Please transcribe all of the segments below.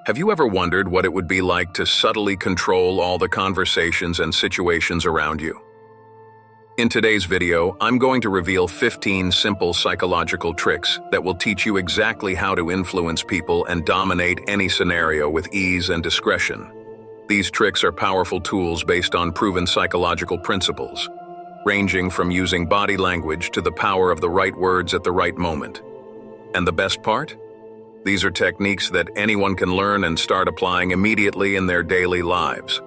Have you ever wondered what it would be like to subtly control all the conversations and situations around you? In today's video, I'm going to reveal 15 simple psychological tricks that will teach you exactly how to influence people and dominate any scenario with ease and discretion. These tricks are powerful tools based on proven psychological principles, ranging from using body language to the power of the right words at the right moment. And the best part? These are techniques that anyone can learn and start applying immediately in their daily lives.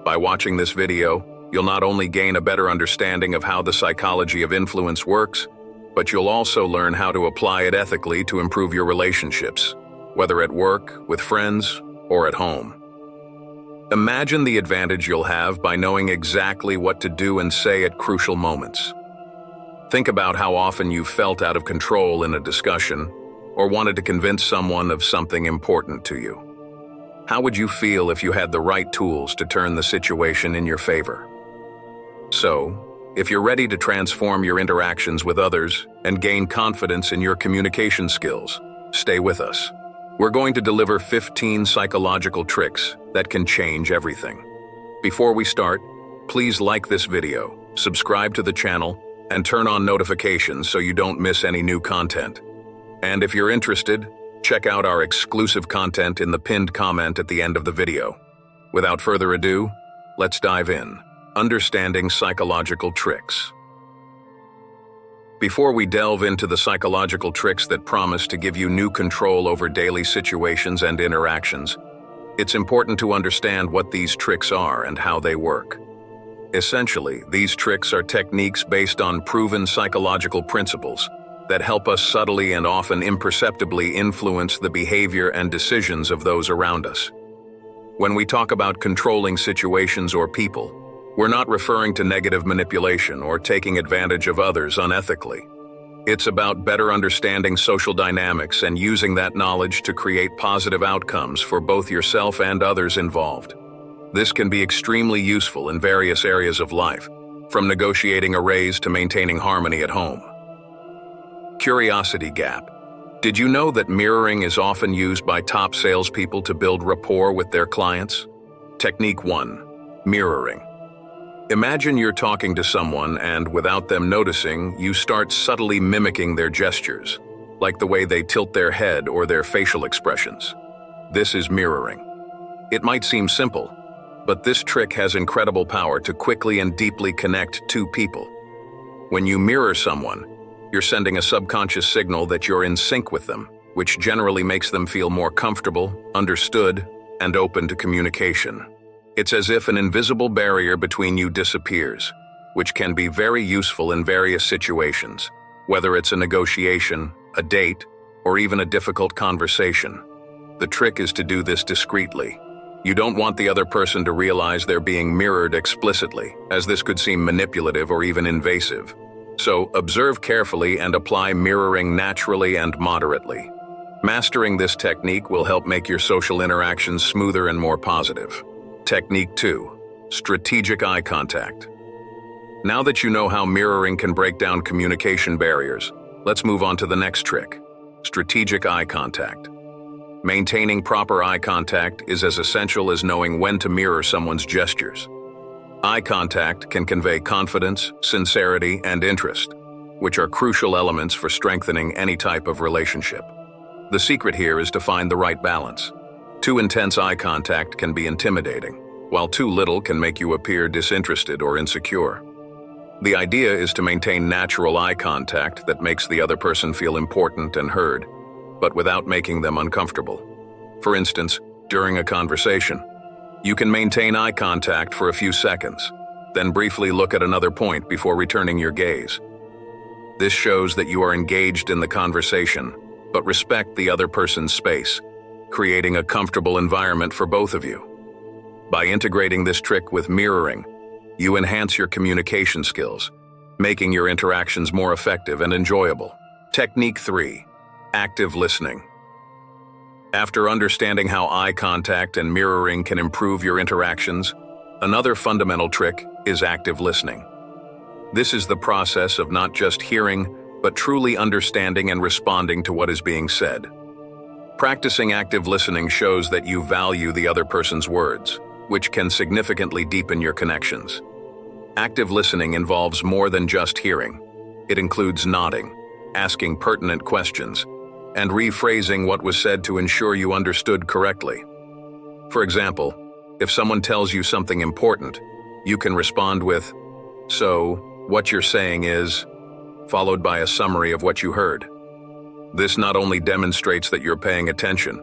By watching this video, you'll not only gain a better understanding of how the psychology of influence works, but you'll also learn how to apply it ethically to improve your relationships, whether at work, with friends, or at home. Imagine the advantage you'll have by knowing exactly what to do and say at crucial moments. Think about how often you've felt out of control in a discussion or wanted to convince someone of something important to you. How would you feel if you had the right tools to turn the situation in your favor? So, if you're ready to transform your interactions with others and gain confidence in your communication skills, stay with us. We're going to deliver 15 psychological tricks that can change everything. Before we start, please like this video, subscribe to the channel, and turn on notifications so you don't miss any new content. And if you're interested, check out our exclusive content in the pinned comment at the end of the video. Without further ado, let's dive in. Understanding psychological tricks. Before we delve into the psychological tricks that promise to give you new control over daily situations and interactions, it's important to understand what these tricks are and how they work. Essentially, these tricks are techniques based on proven psychological principles that help us subtly and often imperceptibly influence the behavior and decisions of those around us. When we talk about controlling situations or people, we're not referring to negative manipulation or taking advantage of others unethically. It's about better understanding social dynamics and using that knowledge to create positive outcomes for both yourself and others involved. This can be extremely useful in various areas of life, from negotiating a raise to maintaining harmony at home. Curiosity gap. Did you know that mirroring is often used by top salespeople to build rapport with their clients? Technique 1. Mirroring. Imagine you're talking to someone and, without them noticing, you start subtly mimicking their gestures, like the way they tilt their head or their facial expressions. This is mirroring. It might seem simple, but this trick has incredible power to quickly and deeply connect two people. When you mirror someone, you're sending a subconscious signal that you're in sync with them, which generally makes them feel more comfortable, understood, and open to communication. It's as if an invisible barrier between you disappears, which can be very useful in various situations, whether it's a negotiation, a date, or even a difficult conversation. The trick is to do this discreetly. You don't want the other person to realize they're being mirrored explicitly, as this could seem manipulative or even invasive. So, observe carefully and apply mirroring naturally and moderately. Mastering this technique will help make your social interactions smoother and more positive. Technique 2. Strategic eye contact. Now that you know how mirroring can break down communication barriers, let's move on to the next trick. Strategic eye contact. Maintaining proper eye contact is as essential as knowing when to mirror someone's gestures. Eye contact can convey confidence, sincerity, and interest, which are crucial elements for strengthening any type of relationship. The secret here is to find the right balance. Too intense eye contact can be intimidating, while too little can make you appear disinterested or insecure. The idea is to maintain natural eye contact that makes the other person feel important and heard, but without making them uncomfortable. For instance, during a conversation, you can maintain eye contact for a few seconds, then briefly look at another point before returning your gaze. This shows that you are engaged in the conversation, but respect the other person's space, creating a comfortable environment for both of you. By integrating this trick with mirroring, you enhance your communication skills, making your interactions more effective and enjoyable. Technique 3. Active listening. After understanding how eye contact and mirroring can improve your interactions, another fundamental trick is active listening. This is the process of not just hearing, but truly understanding and responding to what is being said. Practicing active listening shows that you value the other person's words, which can significantly deepen your connections. Active listening involves more than just hearing. It includes nodding, asking pertinent questions, and rephrasing what was said to ensure you understood correctly. For example, if someone tells you something important, you can respond with, "So, what you're saying is," followed by a summary of what you heard. This not only demonstrates that you're paying attention,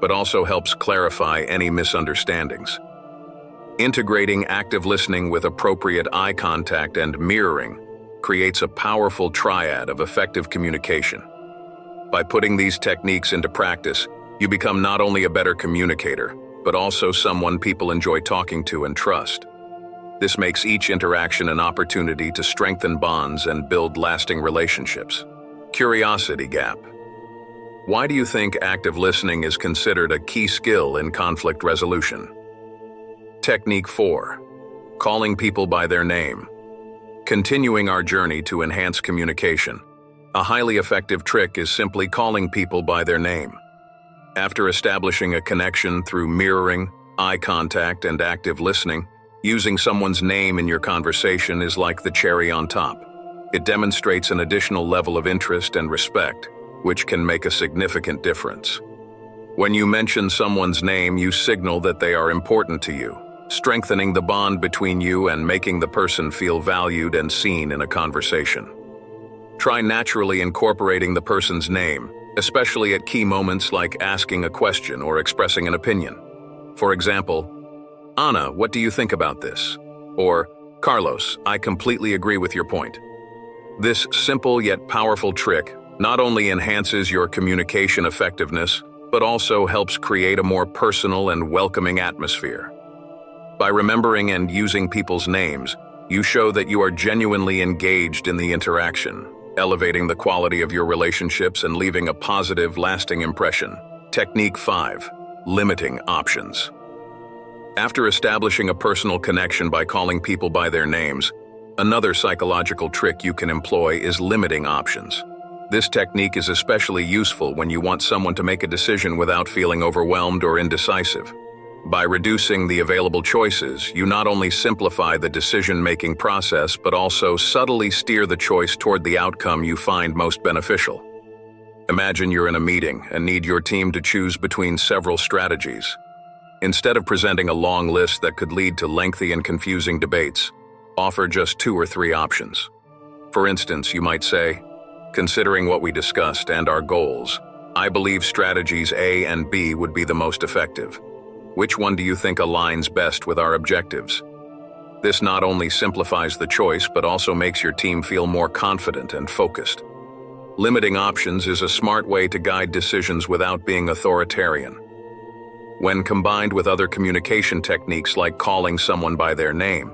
but also helps clarify any misunderstandings. Integrating active listening with appropriate eye contact and mirroring creates a powerful triad of effective communication. By putting these techniques into practice, you become not only a better communicator, but also someone people enjoy talking to and trust. This makes each interaction an opportunity to strengthen bonds and build lasting relationships. Curiosity gap. Why do you think active listening is considered a key skill in conflict resolution? Technique 4. Calling people by their name. Continuing our journey to enhance communication, a highly effective trick is simply calling people by their name. After establishing a connection through mirroring, eye contact, and active listening, using someone's name in your conversation is like the cherry on top. It demonstrates an additional level of interest and respect, which can make a significant difference. When you mention someone's name, you signal that they are important to you, strengthening the bond between you and making the person feel valued and seen in a conversation. Try naturally incorporating the person's name, especially at key moments like asking a question or expressing an opinion. For example, "Anna, what do you think about this?" Or, "Carlos, I completely agree with your point." This simple yet powerful trick not only enhances your communication effectiveness, but also helps create a more personal and welcoming atmosphere. By remembering and using people's names, you show that you are genuinely engaged in the interaction, elevating the quality of your relationships and leaving a positive, lasting impression. Technique 5. Limiting options. After establishing a personal connection by calling people by their names, another psychological trick you can employ is limiting options. This technique is especially useful when you want someone to make a decision without feeling overwhelmed or indecisive. By reducing the available choices, you not only simplify the decision-making process, but also subtly steer the choice toward the outcome you find most beneficial. Imagine you're in a meeting and need your team to choose between several strategies. Instead of presenting a long list that could lead to lengthy and confusing debates, offer just 2 or 3 options. For instance, you might say, "Considering what we discussed and our goals, I believe strategies A and B would be the most effective. Which one do you think aligns best with our objectives?" This not only simplifies the choice, but also makes your team feel more confident and focused. Limiting options is a smart way to guide decisions without being authoritarian. When combined with other communication techniques like calling someone by their name,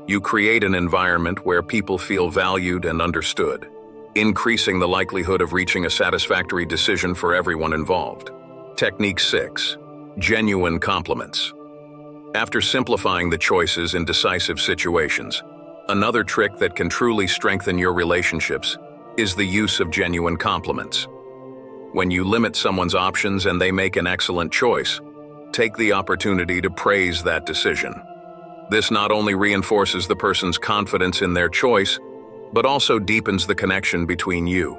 you create an environment where people feel valued and understood, increasing the likelihood of reaching a satisfactory decision for everyone involved. Technique 6. Genuine compliments. After simplifying the choices in decisive situations, another trick that can truly strengthen your relationships is the use of genuine compliments. When you limit someone's options and they make an excellent choice, take the opportunity to praise that decision. This not only reinforces the person's confidence in their choice, but also deepens the connection between you.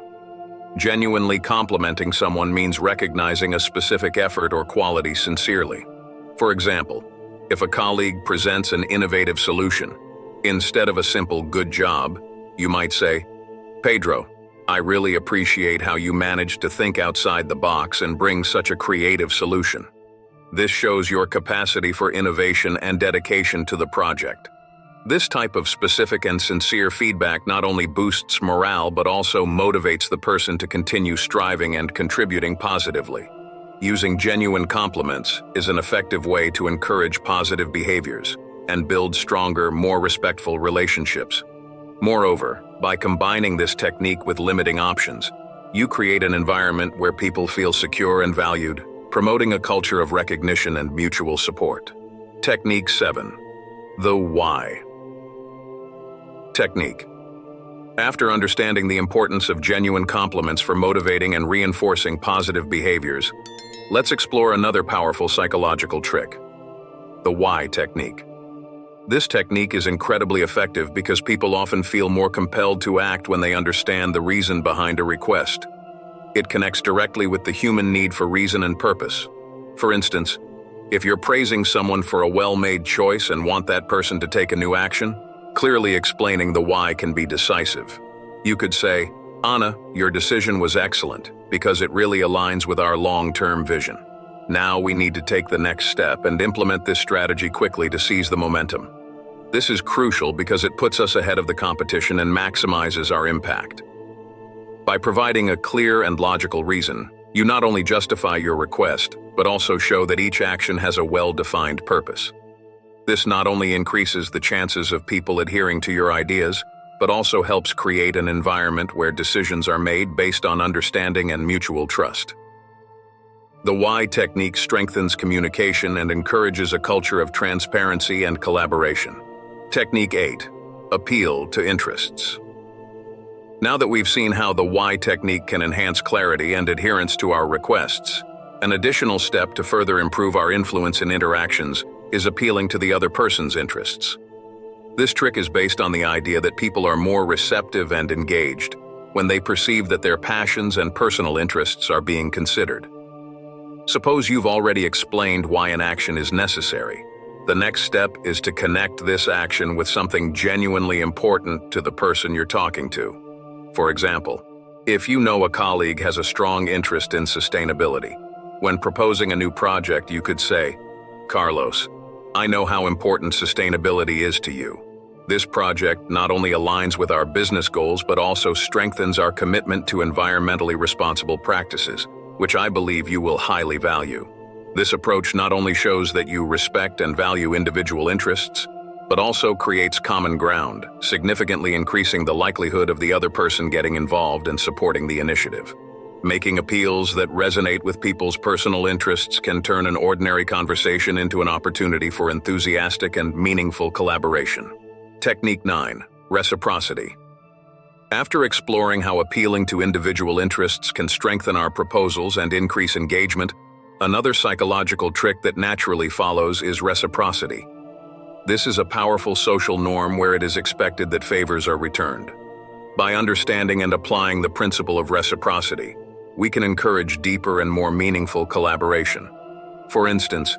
Genuinely complimenting someone means recognizing a specific effort or quality sincerely. For example, if a colleague presents an innovative solution, instead of a simple "good job," you might say, "Pedro, I really appreciate how you managed to think outside the box and bring such a creative solution." This shows your capacity for innovation and dedication to the project. This type of specific and sincere feedback not only boosts morale but also motivates the person to continue striving and contributing positively. Using genuine compliments is an effective way to encourage positive behaviors and build stronger, more respectful relationships. Moreover, by combining this technique with limiting options, you create an environment where people feel secure and valued, promoting a culture of recognition and mutual support. Technique 7. The why. Technique. After understanding the importance of genuine compliments for motivating and reinforcing positive behaviors, let's explore another powerful psychological trick, the why technique. This technique is incredibly effective because people often feel more compelled to act when they understand the reason behind a request. It connects directly with the human need for reason and purpose. For instance, if you're praising someone for a well-made choice and want that person to take a new action, clearly explaining the why can be decisive. You could say, "Anna, your decision was excellent because it really aligns with our long-term vision. Now we need to take the next step and implement this strategy quickly to seize the momentum." This is crucial because it puts us ahead of the competition and maximizes our impact. By providing a clear and logical reason, you not only justify your request, but also show that each action has a well-defined purpose. This not only increases the chances of people adhering to your ideas, but also helps create an environment where decisions are made based on understanding and mutual trust. The why technique strengthens communication and encourages a culture of transparency and collaboration. Technique 8. Appeal to interests. Now that we've seen how the why technique can enhance clarity and adherence to our requests, an additional step to further improve our influence in interactions is appealing to the other person's interests. This trick is based on the idea that people are more receptive and engaged when they perceive that their passions and personal interests are being considered. Suppose you've already explained why an action is necessary. The next step is to connect this action with something genuinely important to the person you're talking to. For example, if you know a colleague has a strong interest in sustainability, when proposing a new project, you could say, "Carlos, I know how important sustainability is to you. This project not only aligns with our business goals but also strengthens our commitment to environmentally responsible practices, which I believe you will highly value." This approach not only shows that you respect and value individual interests, but also creates common ground, significantly increasing the likelihood of the other person getting involved and supporting the initiative. Making appeals that resonate with people's personal interests can turn an ordinary conversation into an opportunity for enthusiastic and meaningful collaboration. Technique 9. Reciprocity. After exploring how appealing to individual interests can strengthen our proposals and increase engagement, another psychological trick that naturally follows is reciprocity. This is a powerful social norm where it is expected that favors are returned. By understanding and applying the principle of reciprocity, we can encourage deeper and more meaningful collaboration. For instance,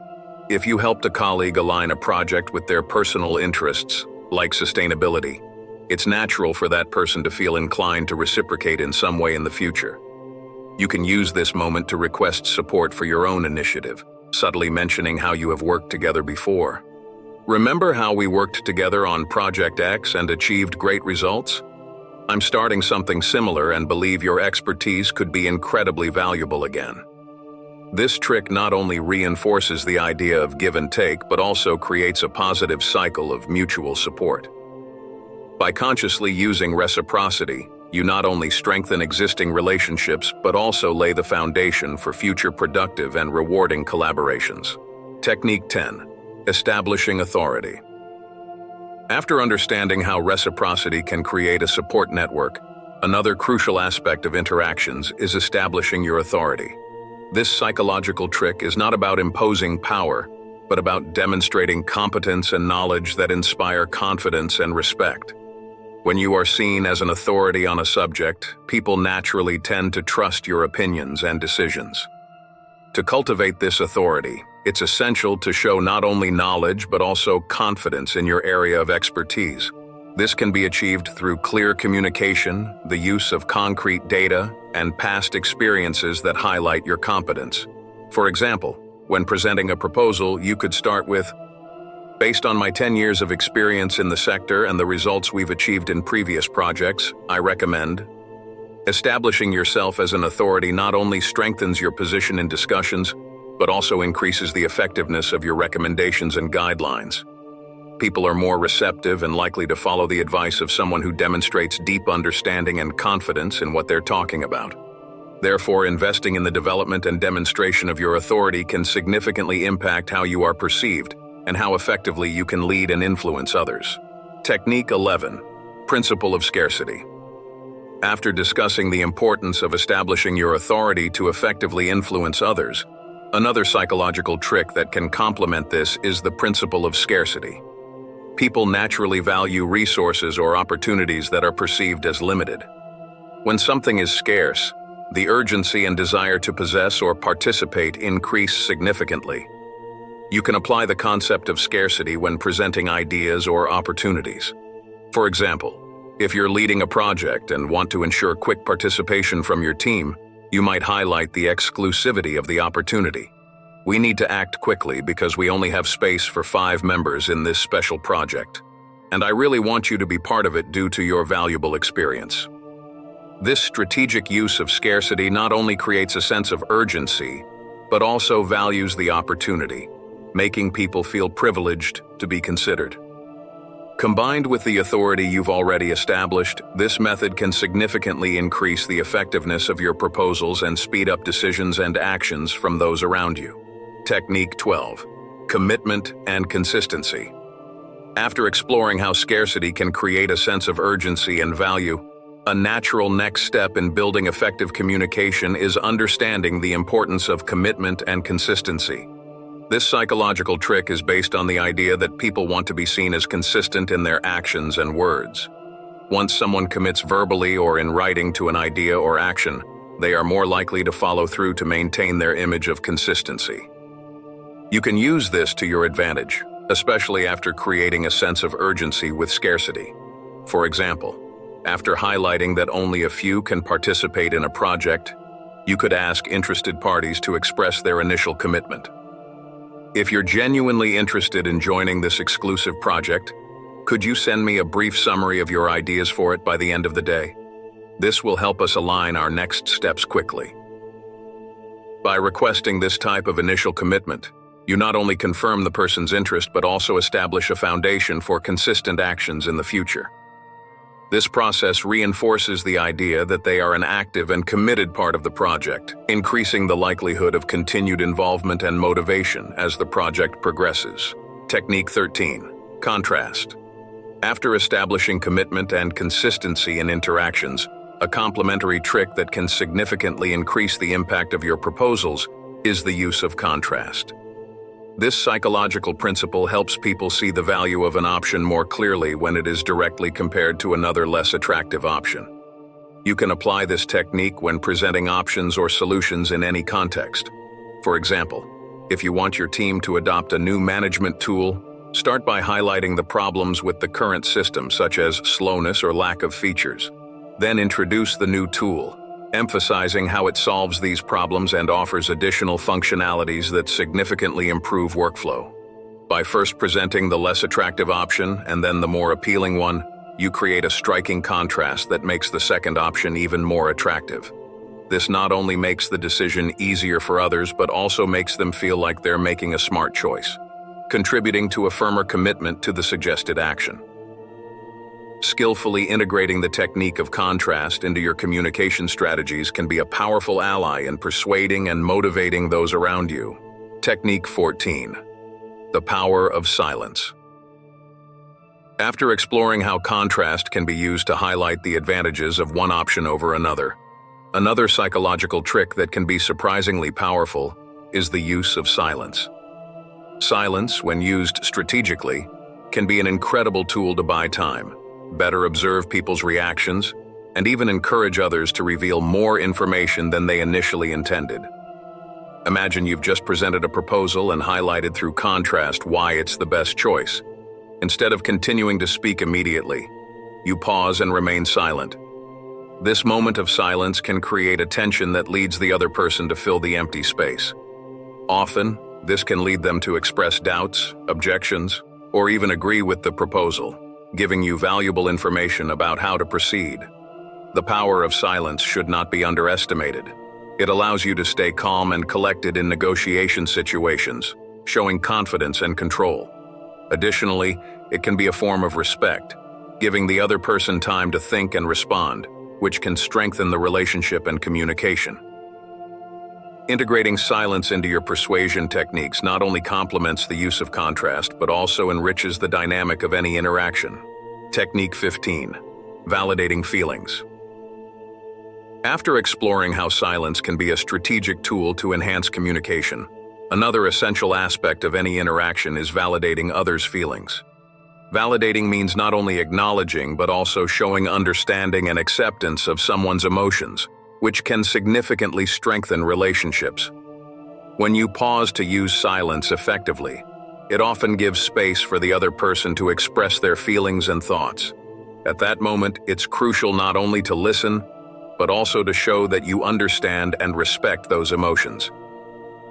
if you helped a colleague align a project with their personal interests, like sustainability, it's natural for that person to feel inclined to reciprocate in some way in the future. You can use this moment to request support for your own initiative, subtly mentioning how you have worked together before. "Remember how we worked together on Project X and achieved great results? I'm starting something similar and believe your expertise could be incredibly valuable again." This trick not only reinforces the idea of give and take, but also creates a positive cycle of mutual support. By consciously using reciprocity, you not only strengthen existing relationships, but also lay the foundation for future productive and rewarding collaborations. Technique 10. Establishing authority. After understanding how reciprocity can create a support network, another crucial aspect of interactions is establishing your authority. This psychological trick is not about imposing power, but about demonstrating competence and knowledge that inspire confidence and respect. When you are seen as an authority on a subject, people naturally tend to trust your opinions and decisions. To cultivate this authority, it's essential to show not only knowledge but also confidence in your area of expertise. This can be achieved through clear communication, the use of concrete data, and past experiences that highlight your competence. For example, when presenting a proposal, you could start with, "Based on my 10 years of experience in the sector and the results we've achieved in previous projects, I recommend." Establishing yourself as an authority not only strengthens your position in discussions, but also increases the effectiveness of your recommendations and guidelines. People are more receptive and likely to follow the advice of someone who demonstrates deep understanding and confidence in what they're talking about. Therefore, investing in the development and demonstration of your authority can significantly impact how you are perceived and how effectively you can lead and influence others. Technique 11. Principle of scarcity. After discussing the importance of establishing your authority to effectively influence others, Another psychological trick that can complement this is the principle of scarcity. People naturally value resources or opportunities that are perceived as limited. When something is scarce, the urgency and desire to possess or participate increase significantly. You can apply the concept of scarcity when presenting ideas or opportunities. For example, if you're leading a project and want to ensure quick participation from your team, you might highlight the exclusivity of the opportunity. We need to act quickly because we only have space for 5 members in this special project, and I really want you to be part of it due to your valuable experience. This strategic use of scarcity not only creates a sense of urgency, but also values the opportunity, making people feel privileged to be considered. Combined with the authority you've already established, this method can significantly increase the effectiveness of your proposals and speed up decisions and actions from those around you. Technique 12. Commitment and consistency. After exploring how scarcity can create a sense of urgency and value, a natural next step in building effective communication is understanding the importance of commitment and consistency. This psychological trick is based on the idea that people want to be seen as consistent in their actions and words. Once someone commits verbally or in writing to an idea or action, they are more likely to follow through to maintain their image of consistency. You can use this to your advantage, especially after creating a sense of urgency with scarcity. For example, after highlighting that only a few can participate in a project, you could ask interested parties to express their initial commitment. If you're genuinely interested in joining this exclusive project, could you send me a brief summary of your ideas for it by the end of the day? This will help us align our next steps quickly. By requesting this type of initial commitment, you not only confirm the person's interest but also establish a foundation for consistent actions in the future. This process reinforces the idea that they are an active and committed part of the project, increasing the likelihood of continued involvement and motivation as the project progresses. Technique 13. Contrast. After establishing commitment and consistency in interactions, a complementary trick that can significantly increase the impact of your proposals is the use of contrast. This psychological principle helps people see the value of an option more clearly when it is directly compared to another less attractive option. You can apply this technique when presenting options or solutions in any context. For example, if you want your team to adopt a new management tool, start by highlighting the problems with the current system, such as slowness or lack of features. Then introduce the new tool, emphasizing how it solves these problems and offers additional functionalities that significantly improve workflow. By first presenting the less attractive option and then the more appealing one, you create a striking contrast that makes the second option even more attractive. This not only makes the decision easier for others, but also makes them feel like they're making a smart choice, contributing to a firmer commitment to the suggested action. Skillfully integrating the technique of contrast into your communication strategies can be a powerful ally in persuading and motivating those around you. Technique 14. The power of silence. After exploring how contrast can be used to highlight the advantages of one option over another, another psychological trick that can be surprisingly powerful is the use of silence. Silence, when used strategically, can be an incredible tool to buy time, better observe people's reactions, and even encourage others to reveal more information than they initially intended. Imagine you've just presented a proposal and highlighted through contrast why it's the best choice. Instead of continuing to speak immediately, you pause and remain silent. This moment of silence can create a tension that leads the other person to fill the empty space. Often, this can lead them to express doubts, objections, or even agree with the proposal, giving you valuable information about how to proceed. The power of silence should not be underestimated. It allows you to stay calm and collected in negotiation situations, showing confidence and control. Additionally, it can be a form of respect, giving the other person time to think and respond, which can strengthen the relationship and communication. Integrating silence into your persuasion techniques not only complements the use of contrast, but also enriches the dynamic of any interaction. Technique 15. Validating feelings. After exploring how silence can be a strategic tool to enhance communication, Another essential aspect of any interaction is validating others' feelings. Validating means not only acknowledging but also showing understanding and acceptance of someone's emotions, which can significantly strengthen relationships. When you pause to use silence effectively, it often gives space for the other person to express their feelings and thoughts. At that moment, it's crucial not only to listen, but also to show that you understand and respect those emotions.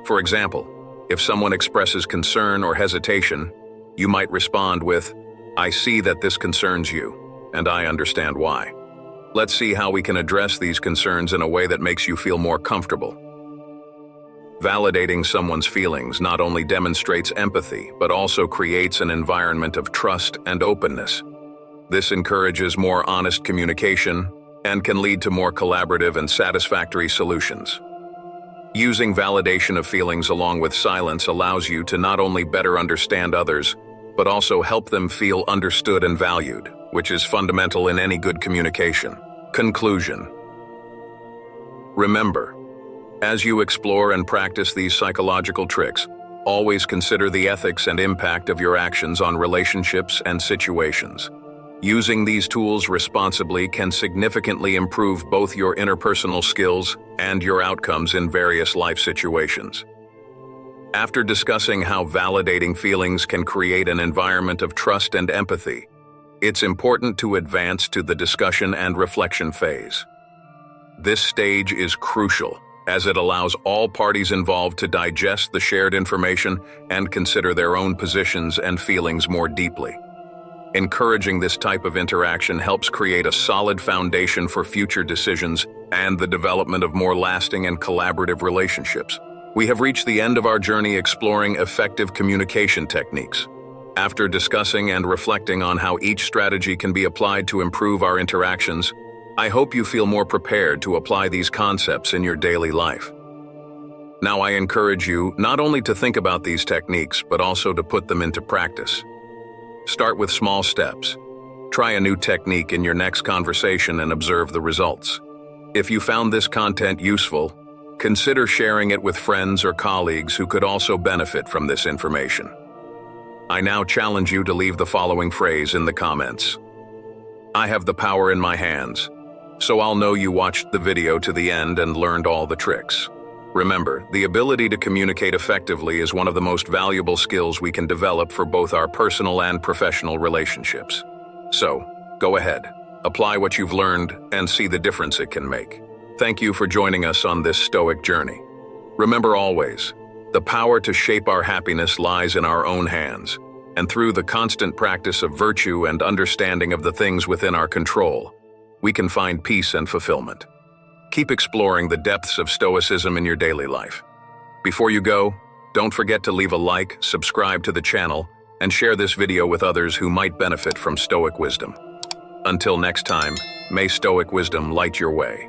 For example, if someone expresses concern or hesitation, you might respond with, "I see that this concerns you, and I understand why. Let's see how we can address these concerns in a way that makes you feel more comfortable." Validating someone's feelings not only demonstrates empathy, but also creates an environment of trust and openness. This encourages more honest communication and can lead to more collaborative and satisfactory solutions. Using validation of feelings along with silence allows you to not only better understand others, but also help them feel understood and valued, which is fundamental in any good communication. Conclusion. Remember, as you explore and practice these psychological tricks, always consider the ethics and impact of your actions on relationships and situations. Using these tools responsibly can significantly improve both your interpersonal skills and your outcomes in various life situations. After discussing how validating feelings can create an environment of trust and empathy, it's important to advance to the discussion and reflection phase. This stage is crucial, as it allows all parties involved to digest the shared information and consider their own positions and feelings more deeply. Encouraging this type of interaction helps create a solid foundation for future decisions and the development of more lasting and collaborative relationships. We have reached the end of our journey exploring effective communication techniques. After discussing and reflecting on how each strategy can be applied to improve our interactions, I hope you feel more prepared to apply these concepts in your daily life. Now I encourage you not only to think about these techniques, but also to put them into practice. Start with small steps. Try a new technique in your next conversation and observe the results. If you found this content useful, consider sharing it with friends or colleagues who could also benefit from this information. I now challenge you to leave the following phrase in the comments. "I have the power in my hands, so I'll know you watched the video to the end and learned all the tricks." Remember, the ability to communicate effectively is one of the most valuable skills we can develop for both our personal and professional relationships. So, go ahead, apply what you've learned, and see the difference it can make. Thank you for joining us on this Stoic journey. Remember always, the power to shape our happiness lies in our own hands, and through the constant practice of virtue and understanding of the things within our control, we can find peace and fulfillment. Keep exploring the depths of Stoicism in your daily life. Before you go, don't forget to leave a like, subscribe to the channel, and share this video with others who might benefit from Stoic wisdom. Until next time, may Stoic wisdom light your way.